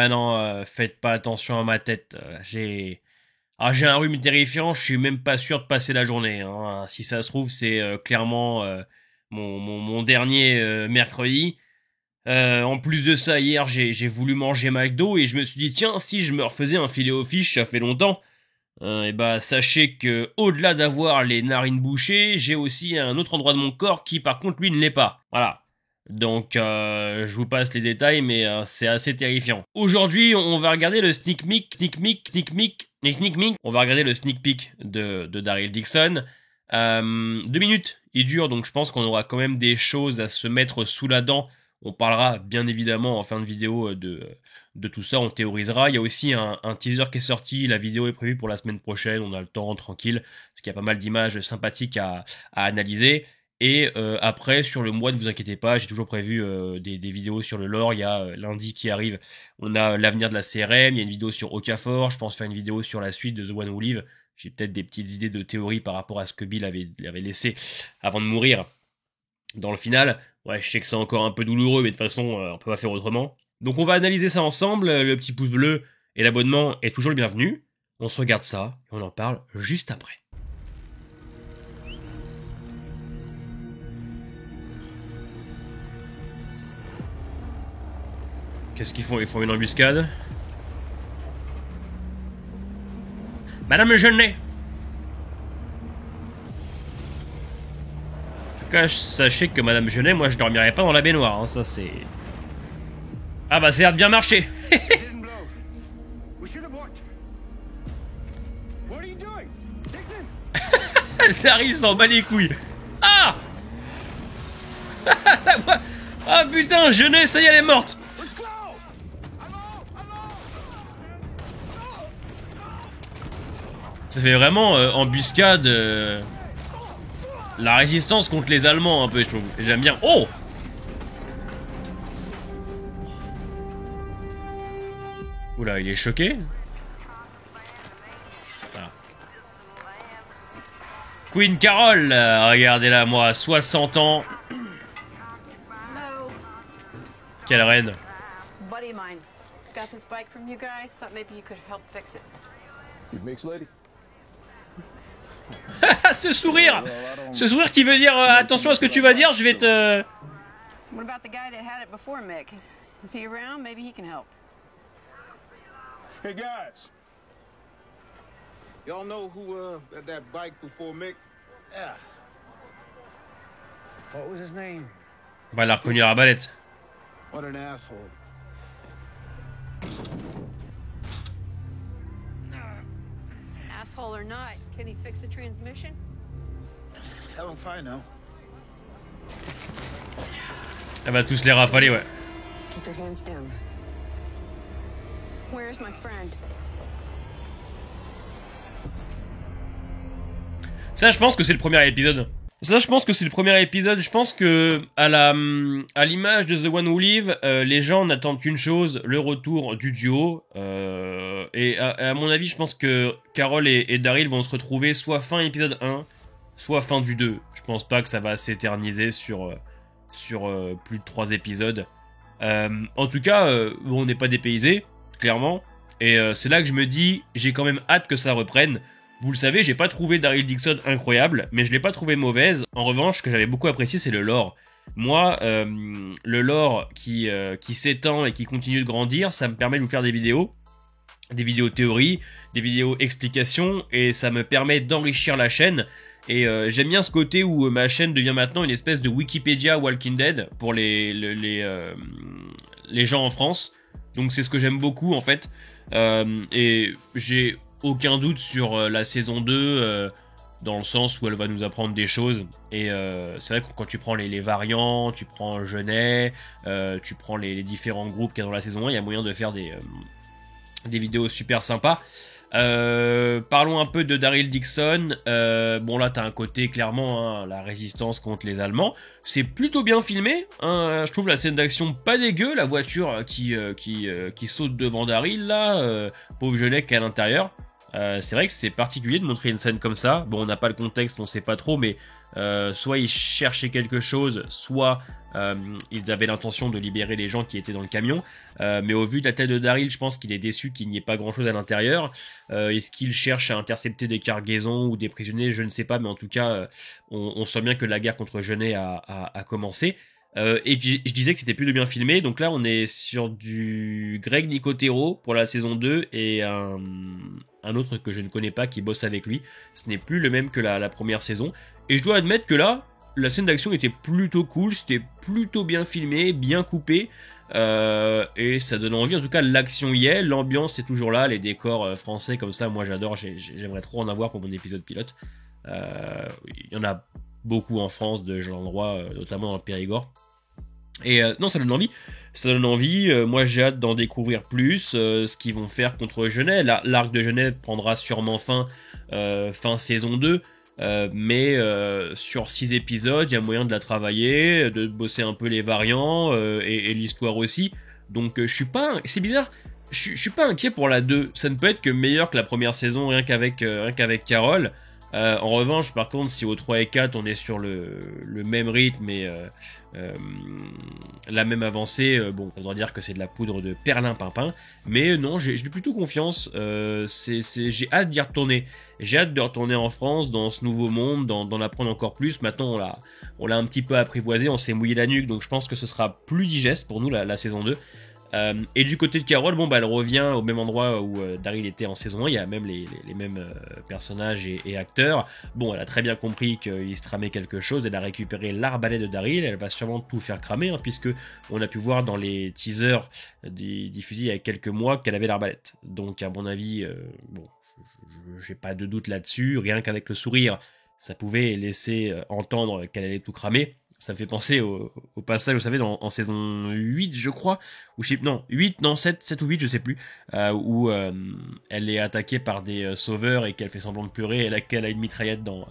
Ouais, non, faites pas attention à ma tête. J'ai un rhume terrifiant, je suis même pas sûr de passer la journée. Hein. Si ça se trouve, c'est clairement mon dernier mercredi. En plus de ça, hier, j'ai voulu manger McDo et je me suis dit, tiens, si je me refaisais un filet au fish, ça fait longtemps. Et bah, sachez que au-delà d'avoir les narines bouchées, j'ai aussi un autre endroit de mon corps qui, par contre, lui, ne l'est pas. Voilà. Donc, je vous passe les détails, mais c'est assez terrifiant. Aujourd'hui, on va regarder le sneak peek. On va regarder le sneak peek de Daryl Dixon. 2 minutes, il dure, donc je pense qu'on aura quand même des choses à se mettre sous la dent. On parlera bien évidemment en fin de vidéo de tout ça, on théorisera. Il y a aussi un teaser qui est sorti, la vidéo est prévue pour la semaine prochaine, on a le temps tranquille, parce qu'il y a pas mal d'images sympathiques à analyser. Et après, sur le mois, ne vous inquiétez pas, j'ai toujours prévu des vidéos sur le lore. Il y a lundi qui arrive, on a l'avenir de la CRM, il y a une vidéo sur Okafor, je pense faire une vidéo sur la suite de The One Who Live. J'ai peut-être des petites idées de théorie par rapport à ce que Bill avait laissé avant de mourir dans le final. Ouais, je sais que c'est encore un peu douloureux, mais de toute façon, on peut pas faire autrement. Donc on va analyser ça ensemble, le petit pouce bleu et l'abonnement est toujours le bienvenu. On se regarde ça, et on en parle juste après. Qu'est-ce qu'ils font? Ils font une embuscade. Madame Jeunet! En tout cas, sachez que Madame Jeunet, moi je dormirai pas dans la baignoire, hein, ça c'est... Ah bah ça a bien marché. Daryl s'en bat les couilles. Ah. Ah putain, Jeunet, ça y est, elle est morte. Ça fait vraiment embuscade. La résistance contre les Allemands un peu, je trouve. J'aime bien. Oh. Oula, il est choqué. Ah. Queen Carol, regardez-la, moi, 60 ans. Quelle reine. Buddy of mine got this bike from you guys. Thought maybe you could help fix it. You mix lady? Ce sourire qui veut dire attention à ce que tu vas dire, je vais te... What about the guy that had it before Mick? Is he around? Maybe he can help. Hey guys, y'all know who had that bike before Mick? Yeah. What was his name? Bah, elle a reconnu Arbalète. What an asshole. Asshole or not, can he fix the transmission? Hell if I know. Elle va tous les rafaler, ouais. Keep your hands down. Where's my friend? Ça, je pense que c'est le premier épisode. Je pense que à l'image de The One Who Live, les gens n'attendent qu'une chose, le retour du duo. Et à mon avis, je pense que Carol et Daryl vont se retrouver soit fin épisode 1, soit fin du 2. Je pense pas que ça va s'éterniser sur plus de 3 épisodes. En tout cas, on n'est pas dépaysé, clairement. Et c'est là que je me dis, j'ai quand même hâte que ça reprenne. Vous le savez, j'ai pas trouvé Daryl Dixon incroyable, mais je l'ai pas trouvé mauvaise. En revanche, ce que j'avais beaucoup apprécié, c'est le lore. Moi, le lore qui s'étend et qui continue de grandir, ça me permet de vous faire des vidéos théories, des vidéos explications, et ça me permet d'enrichir la chaîne. Et j'aime bien ce côté où ma chaîne devient maintenant une espèce de Wikipédia Walking Dead pour les gens en France. Donc c'est ce que j'aime beaucoup en fait. Et j'ai aucun doute sur la saison 2, dans le sens où elle va nous apprendre des choses. Et c'est vrai que quand tu prends les variants, tu prends Genet, tu prends les différents groupes qu'il y a dans la saison 1, il y a moyen de faire des vidéos super sympas. Parlons un peu de Daryl Dixon. Bon là t'as un côté clairement, hein, la résistance contre les Allemands. C'est plutôt bien filmé, hein, je trouve la scène d'action pas dégueu, la voiture qui saute devant Daryl là, pauvre Genet qui est à l'intérieur. C'est vrai que c'est particulier de montrer une scène comme ça. Bon, on n'a pas le contexte, on sait pas trop, mais soit ils cherchaient quelque chose, soit ils avaient l'intention de libérer les gens qui étaient dans le camion. Mais au vu de la tête de Daryl, je pense qu'il est déçu qu'il n'y ait pas grand-chose à l'intérieur. Est-ce qu'il cherche à intercepter des cargaisons ou des prisonniers? Je ne sais pas, mais en tout cas, on sent bien que la guerre contre Genet a commencé. Et je disais que c'était plutôt bien filmé, donc là on est sur du Greg Nicotero pour la saison 2 et un autre que je ne connais pas qui bosse avec lui. Ce n'est plus le même que la première saison. Et je dois admettre que là, la scène d'action était plutôt cool, c'était plutôt bien filmé, bien coupé. Et ça donne envie, en tout cas l'action y est, l'ambiance est toujours là, les décors français comme ça, moi j'adore, j'aimerais trop en avoir pour mon épisode pilote. Il y en a beaucoup en France de genre d'endroits, notamment dans le Périgord. Et non, ça donne envie. Ça donne envie. Moi, j'ai hâte d'en découvrir plus. Ce qu'ils vont faire contre Genet. L'arc de Genet prendra sûrement fin saison 2. Mais sur 6 épisodes, il y a moyen de la travailler, de bosser un peu les variants et l'histoire aussi. Donc, je suis pas... C'est bizarre. Je suis pas inquiet pour la 2. Ça ne peut être que meilleur que la première saison, rien qu'avec Carol. En revanche, par contre, si au 3 et 4 on est sur le même rythme et la même avancée, bon, on doit dire que c'est de la poudre de perlimpinpin, mais non, j'ai plutôt confiance. J'ai hâte d'y retourner. J'ai hâte de retourner en France, dans ce nouveau monde, d'en apprendre encore plus. Maintenant, on l'a un petit peu apprivoisé, on s'est mouillé la nuque, donc je pense que ce sera plus digeste pour nous la saison 2. Et du côté de Carol, bon bah elle revient au même endroit où Daryl était en saison 1, il y a même les mêmes personnages et acteurs. Bon, elle a très bien compris qu'il se tramait quelque chose, elle a récupéré l'arbalète de Daryl, elle va sûrement tout faire cramer, hein, puisque on a pu voir dans les teasers diffusés il y a quelques mois qu'elle avait l'arbalète. Donc à mon avis, bon, j'ai pas de doute là-dessus, rien qu'avec le sourire, ça pouvait laisser entendre qu'elle allait tout cramer. Ça me fait penser au passage, vous savez, en saison 8, je crois, ou 7 ou 8, je sais plus, où elle est attaquée par des sauveurs et qu'elle fait semblant de pleurer et qu'elle a une mitraillette dans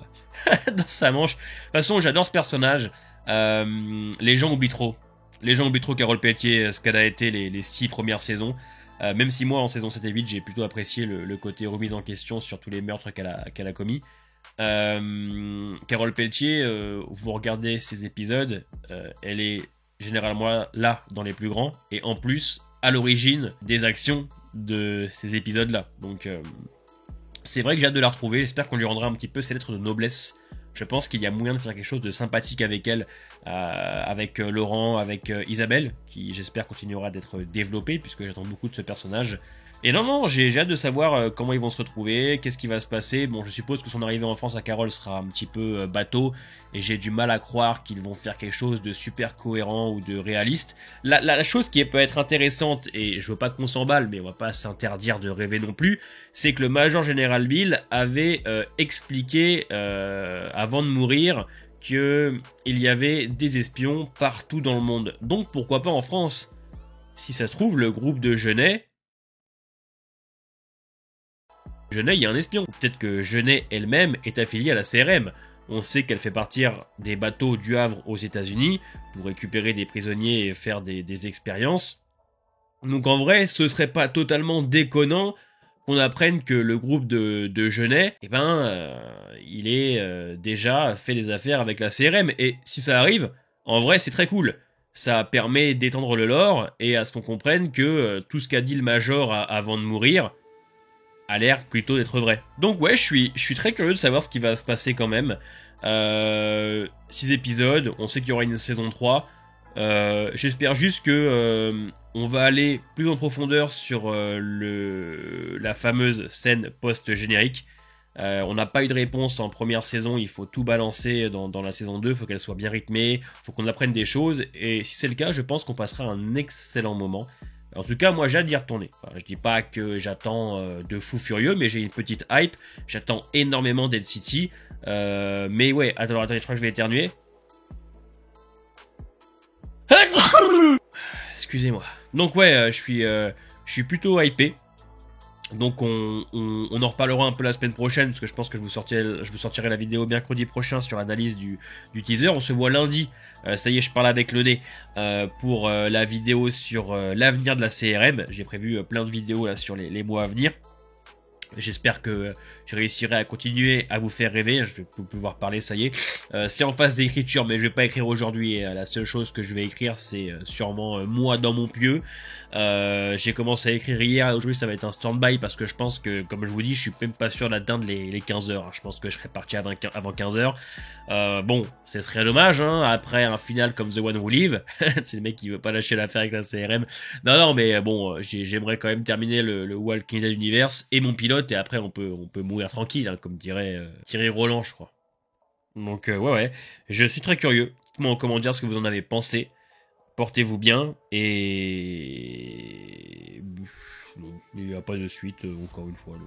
sa manche. De toute façon, j'adore ce personnage. Les gens oublient trop. Les gens oublient trop Carole Pelletier, ce qu'elle a été les 6 premières saisons. Même si moi, en saison 7 et 8, j'ai plutôt apprécié le côté remise en question sur tous les meurtres qu'elle a commis. Carole Pelletier, vous regardez ses épisodes, elle est généralement là dans les plus grands et en plus à l'origine des actions de ces épisodes là. Donc c'est vrai que j'ai hâte de la retrouver, j'espère qu'on lui rendra un petit peu ses lettres de noblesse. Je pense qu'il y a moyen de faire quelque chose de sympathique avec elle, avec Laurent, avec Isabelle, qui j'espère continuera d'être développée puisque j'attends beaucoup de ce personnage. Et non, j'ai hâte de savoir comment ils vont se retrouver, qu'est-ce qui va se passer. Bon, je suppose que son arrivée en France à Carole sera un petit peu bateau, et j'ai du mal à croire qu'ils vont faire quelque chose de super cohérent ou de réaliste. La chose qui peut être intéressante, et je veux pas qu'on s'emballe, mais on va pas s'interdire de rêver non plus, c'est que le Major Général Bill avait expliqué, avant de mourir, qu'il y avait des espions partout dans le monde. Donc pourquoi pas en France? Si ça se trouve, le groupe de Genet, il y a un espion. Peut-être que Genet elle-même est affiliée à la CRM. On sait qu'elle fait partir des bateaux du Havre aux États-Unis pour récupérer des prisonniers et faire des expériences. Donc en vrai, ce serait pas totalement déconnant qu'on apprenne que le groupe de Genet, il est déjà fait des affaires avec la CRM. Et si ça arrive, en vrai, c'est très cool. Ça permet d'étendre le lore et à ce qu'on comprenne que tout ce qu'a dit le Major avant de mourir a l'air plutôt d'être vrai. Donc ouais, je suis très curieux de savoir ce qui va se passer quand même. 6 épisodes, on sait qu'il y aura une saison 3. J'espère juste que on va aller plus en profondeur sur la fameuse scène post-générique. On n'a pas eu de réponse en première saison, il faut tout balancer dans la saison 2, il faut qu'elle soit bien rythmée, il faut qu'on apprenne des choses, et si c'est le cas, je pense qu'on passera un excellent moment. En tout cas, moi j'ai hâte d'y retourner. Enfin, je dis pas que j'attends de fou furieux, mais j'ai une petite hype. J'attends énormément Dead City. Mais ouais, attendez, je crois que je vais éternuer. Excusez-moi. Donc ouais, je suis plutôt hypé. Donc on en reparlera un peu la semaine prochaine, parce que je pense que je vous sortirai la vidéo mercredi prochain sur l'analyse du teaser. On se voit lundi, ça y est, je parle avec le nez, pour la vidéo sur l'avenir de la CRM. J'ai prévu plein de vidéos là sur les mois à venir. J'espère que je réussirai à continuer à vous faire rêver. Je vais pouvoir parler, ça y est. C'est en phase d'écriture, mais je vais pas écrire aujourd'hui. La seule chose que je vais écrire, c'est sûrement moi dans mon pieu. J'ai commencé à écrire hier. Aujourd'hui, ça va être un stand-by parce que je pense que, comme je vous dis, je suis même pas sûr d'atteindre les 15 heures. Je pense que je serai parti avant 15 heures. Bon, ce serait dommage, hein, après un final comme The One Who Live. C'est le mec qui veut pas lâcher l'affaire avec la CRM. Non, mais bon, j'aimerais quand même terminer le Walking Dead Universe et mon pilote, et après on peut mourir tranquille, hein, comme dirait Thierry Roland, je crois. Donc ouais, je suis très curieux. Dites-moi en commentaire ce que vous en avez pensé. Portez-vous bien, et il n'y a pas de suite, encore une fois.